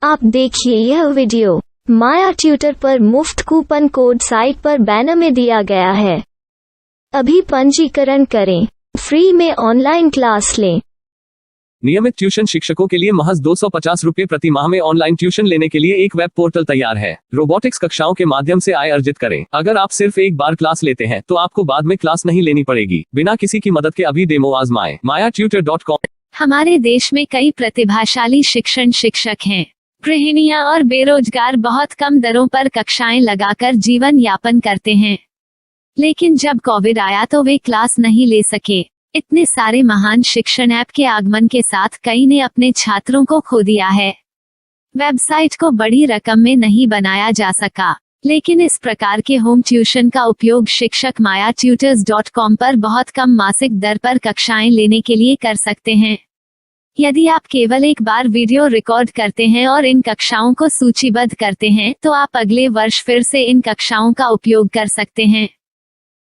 आप देखिए यह वीडियो माया ट्यूटर पर मुफ्त कूपन कोड साइट पर बैनर में दिया गया है। अभी पंजीकरण करें, फ्री में ऑनलाइन क्लास लें। नियमित ट्यूशन शिक्षकों के लिए महज 250 रुपये प्रति माह में ऑनलाइन ट्यूशन लेने के लिए एक वेब पोर्टल तैयार है। रोबोटिक्स कक्षाओं के माध्यम से आय अर्जित करें। अगर आप सिर्फ एक बार क्लास लेते हैं तो आपको बाद में क्लास नहीं लेनी पड़ेगी। बिना किसी की मदद के अभी डेमो आजमाएं। mayatutor.com। हमारे देश में कई प्रतिभाशाली शिक्षक हैं। गृहिणियां और बेरोजगार बहुत कम दरों पर कक्षाएं लगाकर जीवन यापन करते हैं, लेकिन जब कोविड आया तो वे क्लास नहीं ले सके। इतने सारे महान शिक्षण ऐप के आगमन के साथ कई ने अपने छात्रों को खो दिया है। वेबसाइट को बड़ी रकम में नहीं बनाया जा सका, लेकिन इस प्रकार के होम ट्यूशन का उपयोग शिक्षक mayatutors.com पर बहुत कम मासिक दर पर कक्षाएं लेने के लिए कर सकते हैं। यदि आप केवल एक बार वीडियो रिकॉर्ड करते हैं और इन कक्षाओं को सूचीबद्ध करते हैं तो आप अगले वर्ष फिर से इन कक्षाओं का उपयोग कर सकते हैं।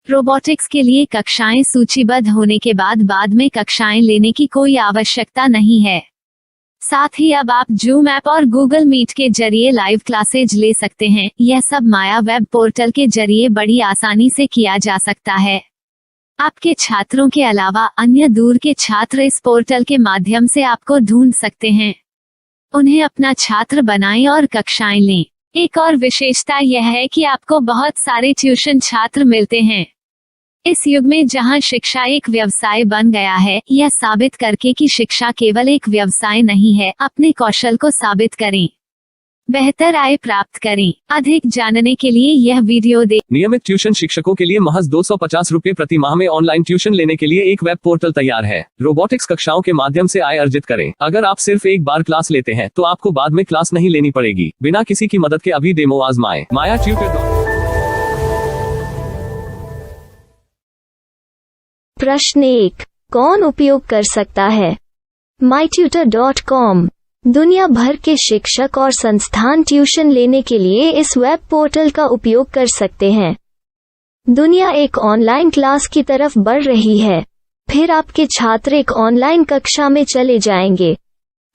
रोबोटिक्स के लिए कक्षाएं सूचीबद्ध होने के बाद में कक्षाएं लेने की कोई आवश्यकता नहीं है। साथ ही अब आप जूम ऐप और गूगल मीट के जरिए लाइव क्लासेज ले सकते हैं। यह सब माया वेब पोर्टल के जरिए बड़ी आसानी से किया जा सकता है। आपके छात्रों के अलावा अन्य दूर के छात्र इस पोर्टल के माध्यम से आपको ढूंढ सकते हैं। उन्हें अपना छात्र बनाएं और कक्षाएं लें। एक और विशेषता यह है कि आपको बहुत सारे ट्यूशन छात्र मिलते हैं। इस युग में जहां शिक्षा एक व्यवसाय बन गया है, यह साबित करके कि शिक्षा केवल एक व्यवसाय नहीं है, अपने कौशल को साबित करें, बेहतर आय प्राप्त करें। अधिक जानने के लिए यह वीडियो देखें। नियमित ट्यूशन शिक्षकों के लिए महज 250 रुपये प्रति माह में ऑनलाइन ट्यूशन लेने के लिए एक वेब पोर्टल तैयार है। रोबोटिक्स कक्षाओं के माध्यम से आय अर्जित करें। अगर आप सिर्फ एक बार क्लास लेते हैं तो आपको बाद में क्लास नहीं लेनी पड़ेगी। बिना किसी की मदद के अभी डेमो आजमाएं। mayatutor.com। प्रश्न 1, कौन उपयोग कर सकता है? mytutor.com दुनिया भर के शिक्षक और संस्थान ट्यूशन लेने के लिए इस वेब पोर्टल का उपयोग कर सकते हैं। दुनिया एक ऑनलाइन क्लास की तरफ बढ़ रही है। फिर आपके छात्र एक ऑनलाइन कक्षा में चले जाएंगे।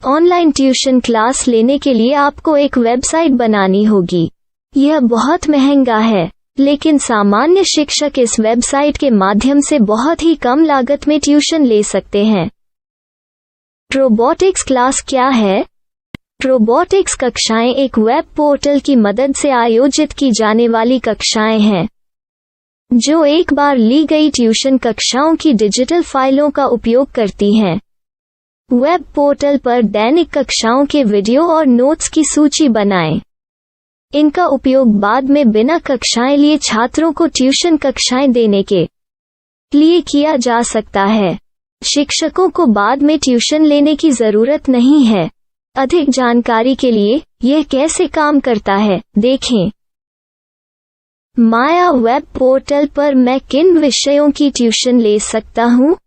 ऑनलाइन ट्यूशन क्लास लेने के लिए आपको एक वेबसाइट बनानी होगी। यह बहुत महंगा है, लेकिन सामान्य शिक्षक इस वेबसाइट के माध्यम से बहुत ही कम लागत में ट्यूशन ले सकते हैं। रोबोटिक्स क्लास क्या है? रोबोटिक्स कक्षाएं एक वेब पोर्टल की मदद से आयोजित की जाने वाली कक्षाएं हैं, जो एक बार ली गई ट्यूशन कक्षाओं की डिजिटल फाइलों का उपयोग करती हैं। वेब पोर्टल पर दैनिक कक्षाओं के वीडियो और नोट्स की सूची बनाएं। इनका उपयोग बाद में बिना कक्षाएं लिए छात्रों को ट्यूशन कक्षाएं देने के लिए किया जा सकता है। शिक्षकों को बाद में ट्यूशन लेने की जरूरत नहीं है। अधिक जानकारी के लिए यह कैसे काम करता है, देखें। माया वेब पोर्टल पर मैं किन विषयों की ट्यूशन ले सकता हूँ?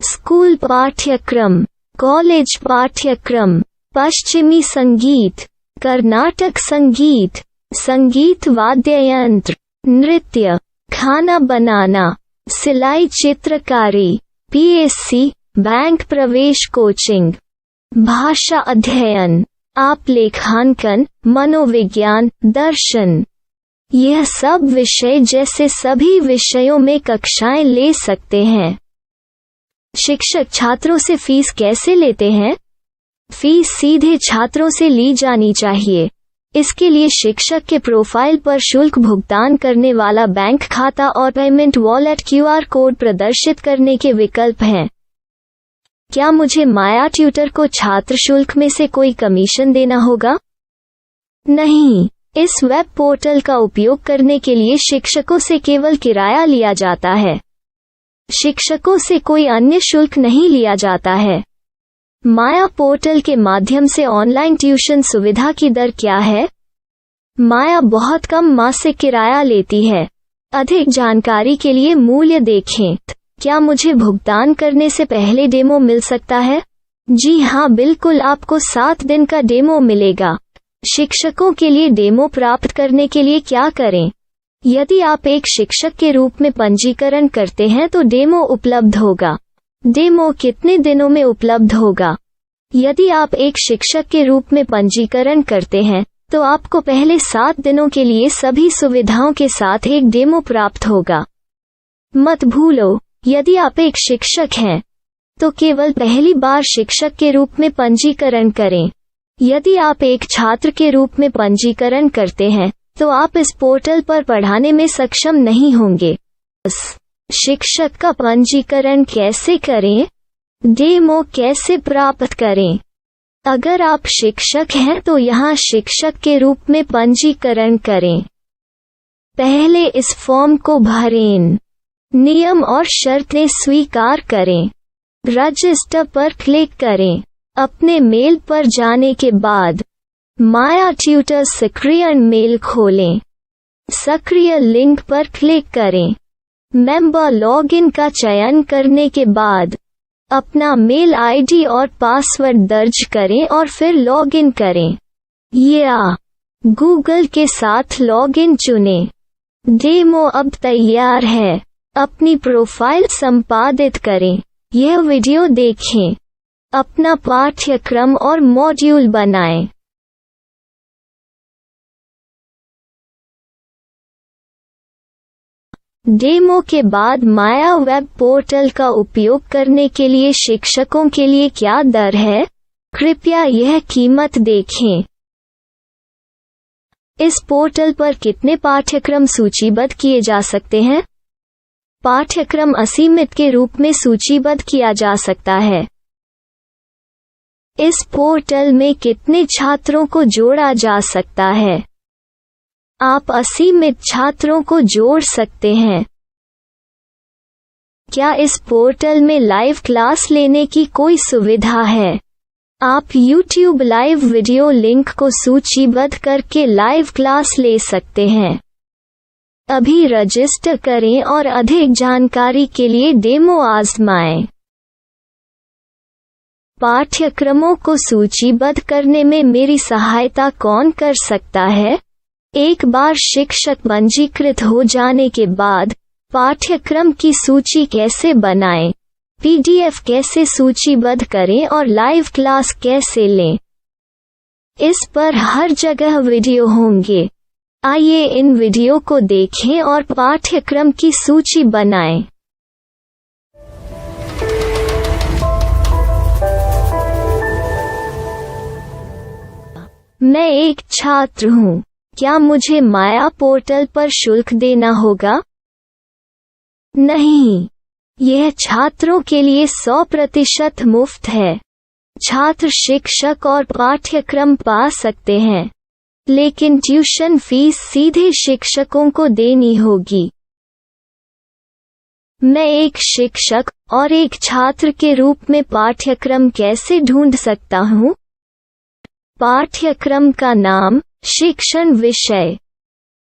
स्कूल पाठ्यक्रम, कॉलेज पाठ्यक्रम, पश्चिमी संगीत, कर्नाटक संगीत, संगीत वाद्य यंत्र, नृत्य, खाना बनाना, सिलाई चित्रकारी, पीएससी, बैंक प्रवेश कोचिंग, भाषा अध्ययन, आप लेखांकन, मनोविज्ञान, दर्शन। यह सब विषय जैसे सभी विषयों में कक्षाएं ले सकते हैं। शिक्षक छात्रों से फीस कैसे लेते हैं? फीस सीधे छात्रों से ली जानी चाहिए। इसके लिए शिक्षक के प्रोफाइल पर शुल्क भुगतान करने वाला बैंक खाता और पेमेंट वॉलेट क्यूआर कोड प्रदर्शित करने के विकल्प हैं। क्या मुझे माया ट्यूटर को छात्र शुल्क में से कोई कमीशन देना होगा? नहीं, इस वेब पोर्टल का उपयोग करने के लिए शिक्षकों से केवल किराया लिया जाता है। शिक्षकों से कोई अन्य शुल्क नहीं लिया जाता है। माया पोर्टल के माध्यम से ऑनलाइन ट्यूशन सुविधा की दर क्या है? माया बहुत कम मासिक किराया लेती है। अधिक जानकारी के लिए मूल्य देखें। क्या मुझे भुगतान करने से पहले डेमो मिल सकता है? जी हाँ, बिल्कुल, आपको 7 दिन का डेमो मिलेगा। शिक्षकों के लिए डेमो प्राप्त करने के लिए क्या करें? यदि आप एक शिक्षक के रूप में पंजीकरण करते हैं तो डेमो उपलब्ध होगा। डेमो कितने दिनों में उपलब्ध होगा? यदि आप एक शिक्षक के रूप में पंजीकरण करते हैं तो आपको पहले 7 दिनों के लिए सभी सुविधाओं के साथ एक डेमो प्राप्त होगा। मत भूलो, यदि आप एक शिक्षक हैं तो केवल पहली बार शिक्षक के रूप में पंजीकरण करें। यदि आप एक छात्र के रूप में पंजीकरण करते हैं तो आप इस पोर्टल पर पढ़ाने में सक्षम नहीं होंगे। शिक्षक का पंजीकरण कैसे करें? डेमो कैसे प्राप्त करें? अगर आप शिक्षक हैं तो यहाँ शिक्षक के रूप में पंजीकरण करें। पहले इस फॉर्म को भरें। नियम और शर्तें स्वीकार करें। रजिस्टर पर क्लिक करें। अपने मेल पर जाने के बाद माया ट्यूटर सक्रिय मेल खोलें। सक्रिय लिंक पर क्लिक करें। मेंबर लॉगिन का चयन करने के बाद अपना मेल आईडी और पासवर्ड दर्ज करें और फिर लॉगिन करें या गूगल के साथ लॉगिन चुनें। डेमो अब तैयार है। अपनी प्रोफाइल संपादित करें। यह वीडियो देखें। अपना पाठ्यक्रम और मॉड्यूल बनाएं। डेमो के बाद माया वेब पोर्टल का उपयोग करने के लिए शिक्षकों के लिए क्या दर है? कृपया यह कीमत देखें। इस पोर्टल पर कितने पाठ्यक्रम सूचीबद्ध किए जा सकते हैं? पाठ्यक्रम असीमित के रूप में सूचीबद्ध किया जा सकता है। इस पोर्टल में कितने छात्रों को जोड़ा जा सकता है? आप असीमित छात्रों को जोड़ सकते हैं। क्या इस पोर्टल में लाइव क्लास लेने की कोई सुविधा है? आप YouTube लाइव वीडियो लिंक को सूचीबद्ध करके लाइव क्लास ले सकते हैं। अभी रजिस्टर करें और अधिक जानकारी के लिए डेमो आजमाएं। पाठ्यक्रमों को सूचीबद्ध करने में मेरी सहायता कौन कर सकता है? एक बार शिक्षक पंजीकृत हो जाने के बाद पाठ्यक्रम की सूची कैसे बनाएं, PDF कैसे सूचीबद्ध करें और लाइव क्लास कैसे लें, इस पर हर जगह वीडियो होंगे। आइए इन वीडियो को देखें और पाठ्यक्रम की सूची बनाएं। मैं एक छात्र हूँ। क्या मुझे माया पोर्टल पर शुल्क देना होगा? नहीं, यह छात्रों के लिए 100% मुफ्त है। छात्र शिक्षक और पाठ्यक्रम पा सकते हैं, लेकिन ट्यूशन फीस सीधे शिक्षकों को देनी होगी। मैं एक शिक्षक और एक छात्र के रूप में पाठ्यक्रम कैसे ढूंढ सकता हूँ? पाठ्यक्रम का नाम, शिक्षण विषय,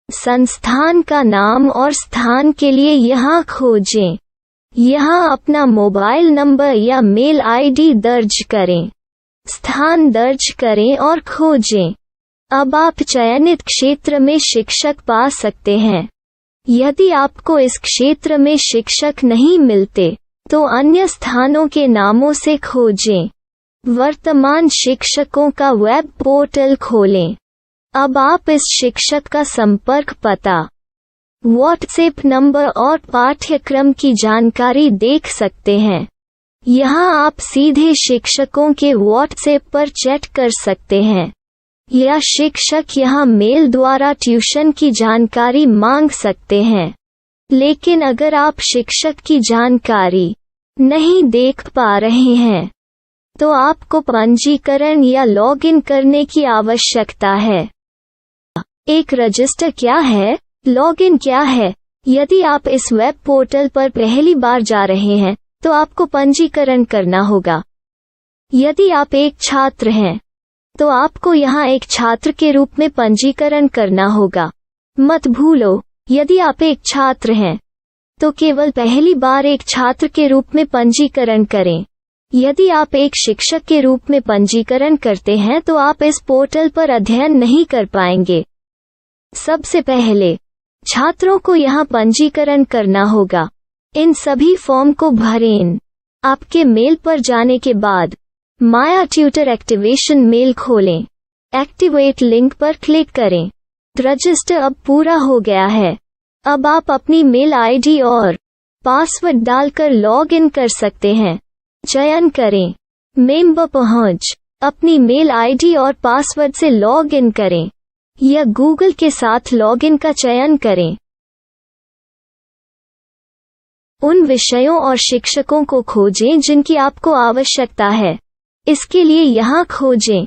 संस्थान का नाम और स्थान के लिए यहाँ खोजें। यहाँ अपना मोबाइल नंबर या मेल आईडी दर्ज करें। स्थान दर्ज करें और खोजें। अब आप चयनित क्षेत्र में शिक्षक पा सकते हैं। यदि आपको इस क्षेत्र में शिक्षक नहीं मिलते तो अन्य स्थानों के नामों से खोजें। वर्तमान शिक्षकों का वेब पोर्टल खोलें। अब आप इस शिक्षक का संपर्क पता, व्हाट्सएप नंबर और पाठ्यक्रम की जानकारी देख सकते हैं। यहाँ आप सीधे शिक्षकों के व्हाट्सएप पर चैट कर सकते हैं या शिक्षक यहाँ मेल द्वारा ट्यूशन की जानकारी मांग सकते हैं। लेकिन अगर आप शिक्षक की जानकारी नहीं देख पा रहे हैं तो आपको पंजीकरण या लॉगिन करने की आवश्यकता है। एक रजिस्टर क्या है? लॉगिन क्या है? यदि आप इस वेब पोर्टल पर पहली बार जा रहे हैं तो आपको पंजीकरण करना होगा। यदि आप एक छात्र हैं तो आपको यहाँ एक छात्र के रूप में पंजीकरण करना होगा। मत भूलो, यदि आप एक छात्र हैं तो केवल पहली बार एक छात्र के रूप में पंजीकरण करें। यदि आप एक शिक्षक के रूप में पंजीकरण करते हैं तो आप इस पोर्टल पर अध्ययन नहीं कर पाएंगे। सबसे पहले छात्रों को यहाँ पंजीकरण करना होगा। इन सभी फॉर्म को भरें। आपके मेल पर जाने के बाद माया ट्यूटर एक्टिवेशन मेल खोलें। एक्टिवेट लिंक पर क्लिक करें। रजिस्टर अब पूरा हो गया है। अब आप अपनी मेल आईडी और पासवर्ड डालकर लॉग इन कर सकते हैं। चयन करें मेंबर पहुंच। अपनी मेल आईडी और पासवर्ड से लॉग इन करें या गूगल के साथ लॉग इन का चयन करें। उन विषयों और शिक्षकों को खोजें जिनकी आपको आवश्यकता है। इसके लिए यहाँ खोजें।